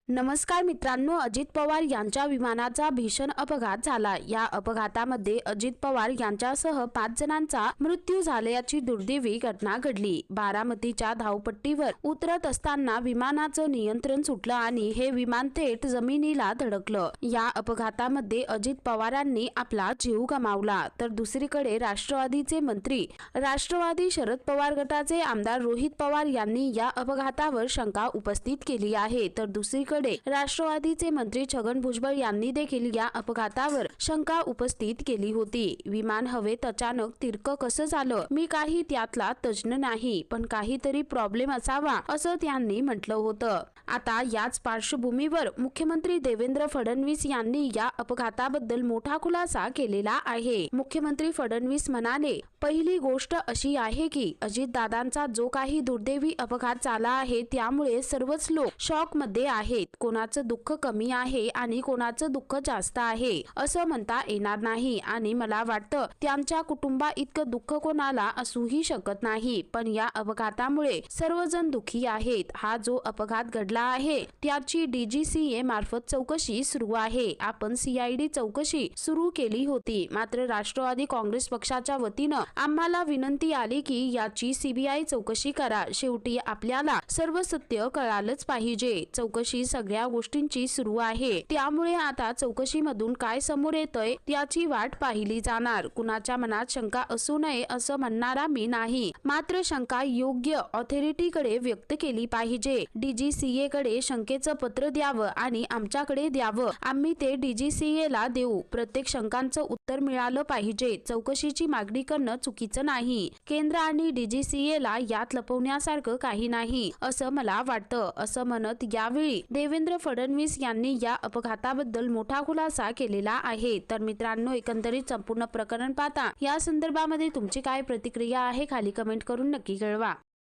नमस्कार मित्रांनो, अजित पवार यांच्या विमानाचा भीषण अपघात झाला। या अपघातामध्ये अजित पवार यांच्यासह 5 जणांचा मृत्यू झाल्याची दुर्दैवी घटना घडली। बारामतीच्या धावपट्टीवर उतरत असताना विमानाचं नियंत्रण सुटलं आणि हे विमान थेट जमिनीला धडकलं। या अपघातामध्ये अजित पवारांनी आपला जीव गमावला, तर दुसरीकडे राष्ट्रवादीचे मंत्री, राष्ट्रवादी शरद पवार गटाचे आमदार रोहित पवार यांनी या अपघातावर शंका उपस्थित केली आहे। तर दुसरीकडे राष्ट्रवादीचे मंत्री छगन भुजबळ यांनी देखील या अपघातावर शंका उपस्थित केली होती। विमान हवेत अचानक तिरकं कसं झालं, मी काही त्यातला तज्ञ नाही, पण काहीतरी प्रॉब्लेम असावा असं त्यांनी म्हटलं होतं। आता याच पार्श्वभूमीवर मुख्यमंत्री देवेंद्र फडणवीस यांनी या अपघाताबद्दल मोठा खुलासा केलेला आहे। मुख्यमंत्री फडणवीस म्हणाले, पहिली गोष्ट अशी आहे की अजितदादांचा जो काही दुर्दैवी अपघात झाला आहे त्यामुळे सर्वच लोक शॉक मध्ये आहेत। कोणाचं दुःख कमी आहे आणि कोणाचं दुःख जास्त आहे असं म्हणता येणार नाही आणि मला वाटतं त्यांच्या कुटुंबा इतकं दुःख कोणाला असूही शकत नाही, पण या अपघातामुळे सर्वजण दुःखी आहेत। हा जो अपघात घडला आहे त्याची DGCA मार्फत चौकशी सुरू आहे। आपण CID चौकशी सुरू केली होती, मात्र राष्ट्रवादी काँग्रेस पक्षाच्या वतीनं आम्हाला विनंती आली की याची CBI चौकशी करा। शेवटी आपल्याला सर्व सत्य कळालंच पाहिजे। चौकशी सगळ्या गोष्टींची सुरू आहे, त्यामुळे आता चौकशीमधून काय समोर येतंय त्याची वाट पाहिली जाणार। कुणाच्या मनात शंका असू नये असं म्हणणारा मी नाही, मात्र शंका योग्य ऑथॉरिटीकडे व्यक्त केली पाहिजे। DGCA कडे शंकेचं पत्र द्यावं आणि आमच्याकडे द्यावं, आम्ही ते DGCA ला देऊ। प्रत्येक शंकांचं उत्तर मिळालं पाहिजे। चौकशीची मागणी करणं चुकीचं नाही। केंद्र आणि DGCA ला यात लपवण्यासारखं काही नाही असं मला वाटतं, असं म्हणत यावेळी देवेंद्र फडणवीस यांनी या अपघाताबद्दल मोठा खुलासा केलेला आहे। तर मित्रांनो, एकंदरीत संपूर्ण प्रकरण पाहता या संदर्भामध्ये तुमची काय प्रतिक्रिया आहे खाली कमेंट करून नक्की कळवा।